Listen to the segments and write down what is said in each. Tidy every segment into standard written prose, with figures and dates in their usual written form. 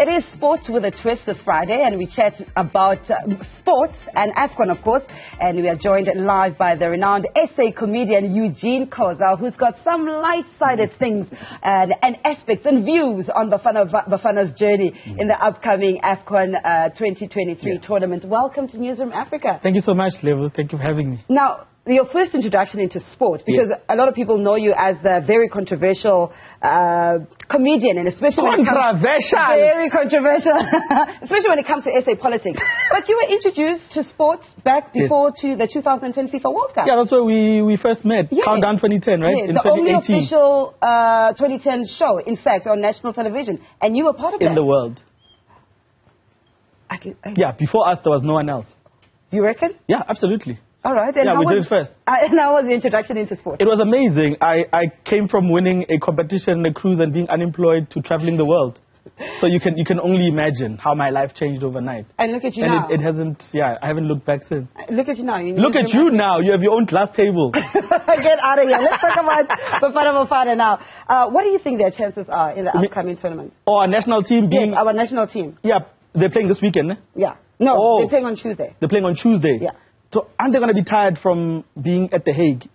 It is Sports with a Twist this Friday, and we chat about sports and Afcon, of course. And we are joined live by the renowned SA comedian Eugene Khoza, who's got some light-sided things and aspects and views on Bafana's journey in the upcoming Afcon 2023 tournament. Welcome to Newzroom Afrika. Thank you so much, Level. Thank you for having me. Now, your first introduction into sport, because a lot of people know you as the very controversial comedian, and especially very controversial, especially when it comes to SA politics. But you were introduced to sports back before to the 2010 FIFA World Cup. Yeah, that's where we first met. Countdown 2010, right? Yes, in the 2018. only official 2010 show, in fact, on national television, and you were part of that. In the world. Yeah, before us there was no one else. You reckon? Yeah, absolutely. All right. And we did it first. And how was the introduction into sport? It was amazing. I came from winning a competition, a cruise, and being unemployed to traveling the world. So you can only imagine how my life changed overnight. And look at you now. It hasn't, I haven't looked back since. Look at you now. Look at you now. You have your own glass table. Get out of here. Let's talk about Bafana Bafana now. What do you think their chances are in the upcoming tournament? Our national team being... Yes, our national team. Yeah, they're playing this weekend, eh? Yeah. No, they're playing on Tuesday. They're playing on Tuesday? Yeah. So aren't they going to be tired from being at The Hague?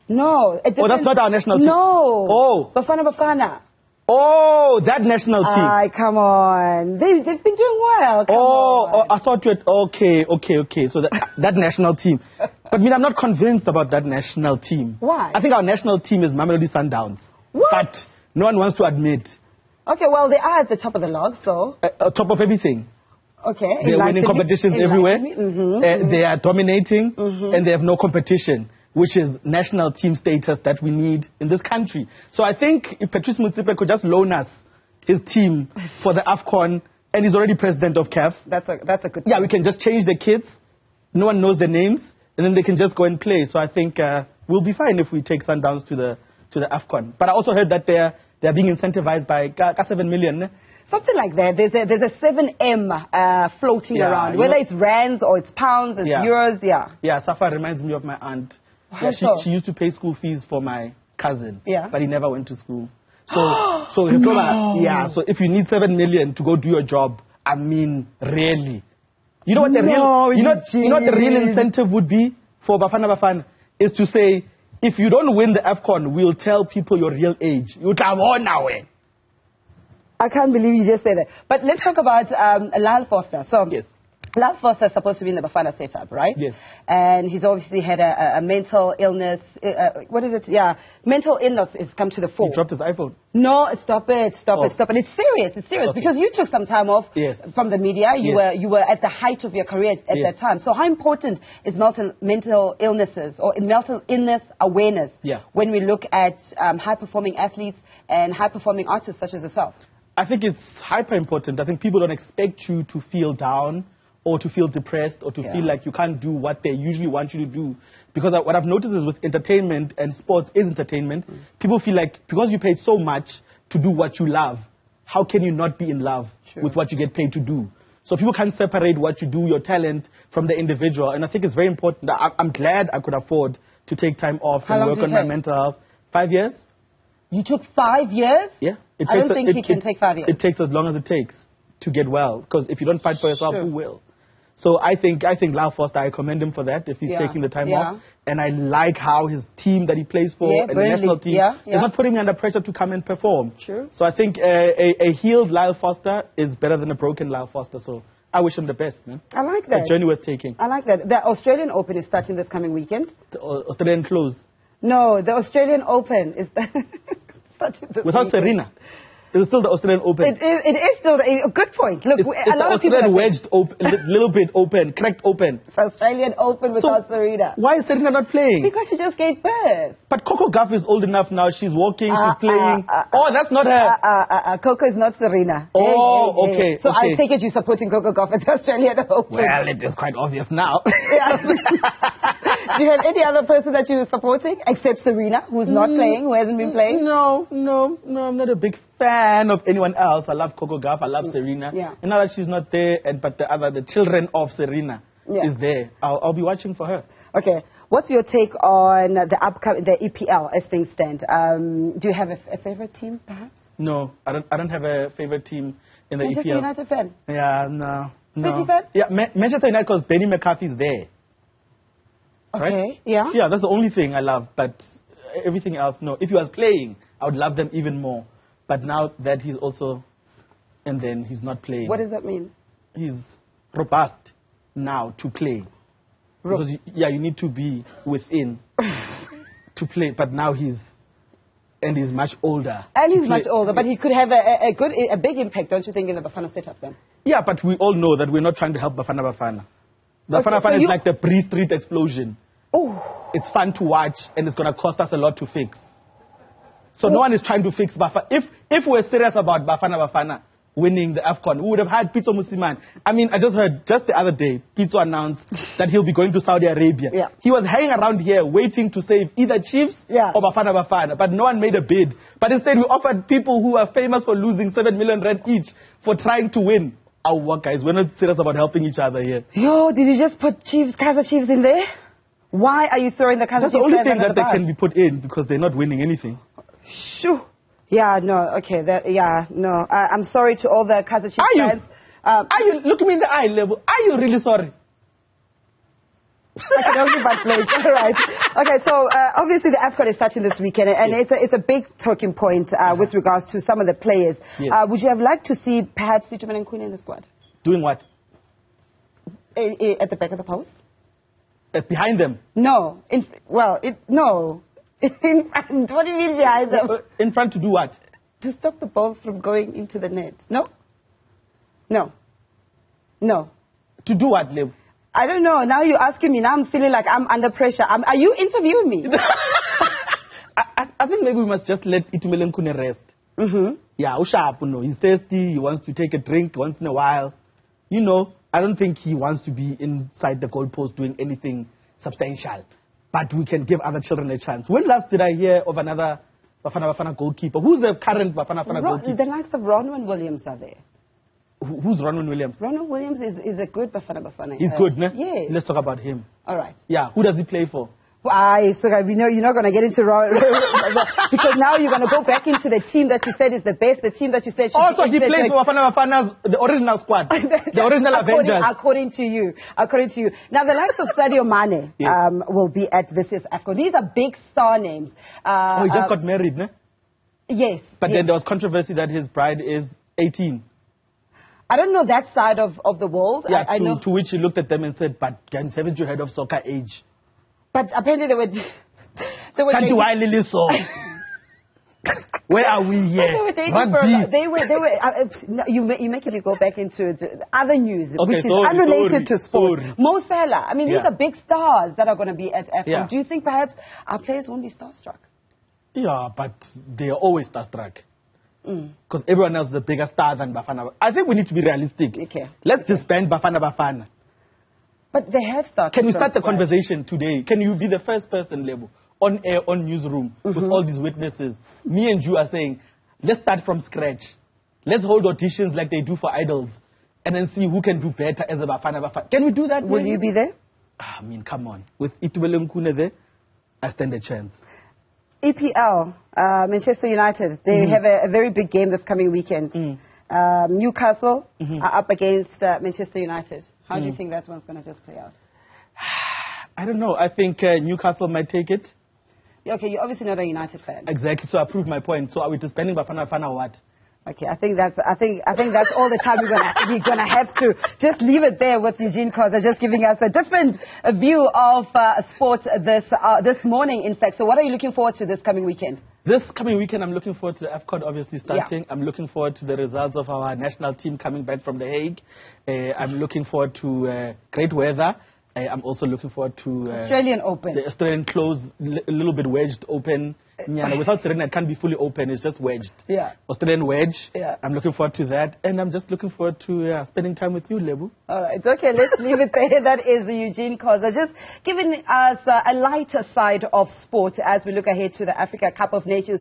No. That's not our national team? No. Oh. Bafana Bafana. Oh, that national team. Ay, come on. They've been doing well. Come on. I thought you had... Okay. So that national team. But I'm not convinced about that national team. Why? I think our national team is Mamelodi Sundowns. What? But no one wants to admit. Okay, well, they are at the top of the log, so... top of everything. Okay. They're winning competitions everywhere. They are dominating, and they have no competition, which is national team status that we need in this country. So I think if Patrice Motsepe could just loan us his team for the Afcon, and he's already president of CAF. That's a good thing. Yeah, we can just change the kids. No one knows their names, and then they can just go and play. So I think we'll be fine if we take Sundowns to the Afcon. But I also heard that they're being incentivized by 7 million. Something like that. There's a 7M floating around. Whether it's rands or it's pounds, it's euros, Yeah, Safa reminds me of my aunt. Wow. Yeah, she used to pay school fees for my cousin, but he never went to school. So so if you need 7 million to go do your job, I mean, really. You know what the real incentive would be for Bafana Bafana is to say, if you don't win the Afcon, we'll tell people your real age. You come on now. I can't believe you just said that. But let's talk about Lyle Foster. So, Lyle Foster is supposed to be in the Bafana setup, right? Yes. And he's obviously had a mental illness. What is it? Yeah, mental illness has come to the fore. He dropped his iPhone. No, stop it. It's serious. It's serious because you took some time off from the media. You were at the height of your career at that time. So how important is mental illnesses or mental illness awareness when we look at high-performing athletes and high-performing artists such as yourself? I think it's hyper important. I think people don't expect you to feel down or to feel depressed or to feel like you can't do what they usually want you to do. Because what I've noticed is with entertainment, and sports is entertainment, people feel like because you paid so much to do what you love, how can you not be in love with what you get paid to do? So people can't separate what you do, your talent, from the individual. And I think it's very important. I'm glad I could afford to take time off and work on my mental health. 5 years. You took 5 years? Yeah. I don't think he can take 5 years. It takes as long as it takes to get well. Because if you don't fight for yourself, who will? So I think Lyle Foster, I commend him for that if he's taking the time off. And I like how his team that he plays for and the national team is not putting me under pressure to come and perform. True. So I think a healed Lyle Foster is better than a broken Lyle Foster. So I wish him the best, man. I like that. A journey worth taking. I like that. The Australian Open is starting this coming weekend. The Australian close. No, the Australian Open is starting this without weekend. Serena. It's still the Australian Open. It is still a good point. Look, it's a lot the of people Australian wedged open, little bit open, cracked open. It's Australian Open without Serena. Why is Serena not playing? Because she just gave birth. But Coco Gauff is old enough now. She's walking, she's playing. That's not her. Coco is not Serena. Okay. So I take it you're supporting Coco Gauff at the Australian Open. Well, it is quite obvious now. Do you have any other person that you're supporting except Serena, who's not playing, who hasn't been playing? No, I'm not a big fan of anyone else. I love Coco Gauff, I love Serena. And now that she's not there, but the children of Serena is there, I'll be watching for her. Okay. What's your take on the EPL as things stand? Do you have a favorite team, perhaps? No, I don't have a favorite team. in the Manchester EPL. United fan? Yeah, no. City fan? Yeah, Manchester United because Benny McCarthy's there. Okay, right? yeah. Yeah, that's the only thing I love, but everything else, no. If he was playing, I would love them even more. But now that he's also, and then he's not playing. What does that mean? He's robust now to play. Because, you need to be within to play, but now he's much older. And he's much older, but he could have a big impact, don't you think, in the Bafana setup then? Yeah, but we all know that we're not trying to help Bafana Bafana. Bafana Bafana is like the Bree Street explosion. Oh. It's fun to watch, and it's going to cost us a lot to fix. So no one is trying to fix Bafana. If we're serious about Bafana Bafana winning the Afcon, we would have had Pitso Musiman. I mean, I just heard just the other day, Pitso announced that he'll be going to Saudi Arabia. Yeah. He was hanging around here waiting to save either Chiefs or Bafana Bafana, but no one made a bid. But instead, we offered people who are famous for losing 7 million rand each for trying to win. Our guys, we're not serious about helping each other here. Yo, did you just put Kaizer Chiefs in there? Why are you throwing the Kaizer Chiefs? That's the only thing that they can be put in because they're not winning anything. Shoo. Yeah, no, okay, no. I'm sorry to all the Kaizer Chiefs fans. Are you, look me in the eye, Level, are you really sorry? I can only but play. All right. Okay, so obviously the Afcon is starting this weekend, and it's a big talking point with regards to some of the players. Yes. Would you have liked to see perhaps Itumeleng Khune in the squad? Doing what? At the back of the post? Behind them? No. No. In front. What do you mean behind them? In front to do what? To stop the balls from going into the net. No? No. No. To do what, Lev? I don't know. Now you're asking me. Now I'm feeling like I'm under pressure. Are you interviewing me? I think maybe we must just let Itumeleng Khune rest. Mm-hmm. Yeah, he's thirsty. He wants to take a drink once in a while. You know, I don't think he wants to be inside the goalpost doing anything substantial. But we can give other children a chance. When last did I hear of another Bafana Bafana goalkeeper? Who's the current Bafana Bafana goalkeeper? The likes of Ronwen Williams are there. Who's Ronwen Williams? Ronwen Williams is a good Bafana Bafana. He's good, ne? Yes. Let's talk about him. All right. Yeah, who does he play for? We know you're not going to get into because now you're going to go back into the team that you said is the best, the team that you said should also, he plays for Bafana Bafana's, the original squad, the original Avengers. According to you. Now, the likes of Sadio Mane will be at this year's Afcon. These are big star names. He just got married, ne? Yes. But then there was controversy that his bride is 18. I don't know that side of the world. Yeah, I know. To which he looked at them and said, but haven't you heard of soccer age? But apparently they were dating. Where are we here? They were dating you're making me go back into other news, which is unrelated to sports. Mo Salah. I mean, these are big stars that are going to be at Afcon. Yeah. Do you think perhaps our players won't be starstruck? Yeah, but they are always starstruck. Because everyone else is a bigger star than Bafana. I think we need to be realistic. Okay. Let's disband Bafana Bafana. But they have started. Can we start the conversation today? Can you be the first person, Lebo, on air, on Newsroom, with all these witnesses? Me and you are saying, let's start from scratch. Let's hold auditions like they do for idols, and then see who can do better as a Bafana Bafana. Can we do that? Will you be there? I mean, come on. With Itumeleng Khune there, I stand a chance. EPL, Manchester United, they have a very big game this coming weekend. Newcastle are up against Manchester United. How do you think that one's going to just play out? I don't know. I think Newcastle might take it. Okay, you're obviously not a United fan. Exactly. So I proved my point. So are we disbanding Bafana Bafana or what? Okay, I think that's all the time we're gonna have to just leave it there with Eugene Khoza, just giving us a different view of sports this morning. In fact, so what are you looking forward to this coming weekend? This coming weekend, I'm looking forward to the Afcon obviously starting. Yeah. I'm looking forward to the results of our national team coming back from The Hague. I'm looking forward to great weather. I'm also looking forward to Australian Open. The Australian close, a little bit wedged open. Without Serena, it can't be fully open. It's just wedged. Yeah. Australian wedge. Yeah. I'm looking forward to that. And I'm just looking forward to spending time with you, Lebu. All right. Okay, let's leave it there. That is Eugene Khoza, just giving us a lighter side of sport as we look ahead to the Africa Cup of Nations.